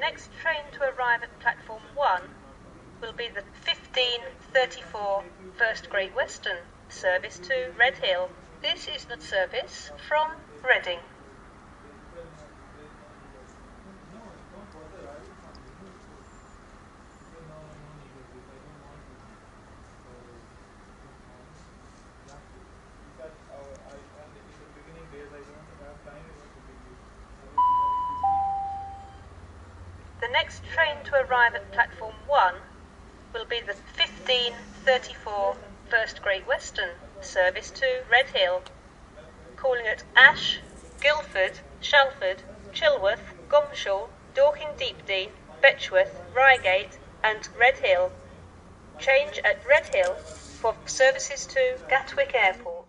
next train to arrive at platform 1 will be the 15:34 First Great Western service to Red Hill. This is the service from Reading. The next train to arrive at platform 1 will be the 15:34 First Great Western service to Red Hill, calling at Ash, Guildford, Shalford, Chilworth, Gomshall, Dorking Deepdene, Betchworth, Reigate and Red Hill. Change at Red Hill for services to Gatwick Airport.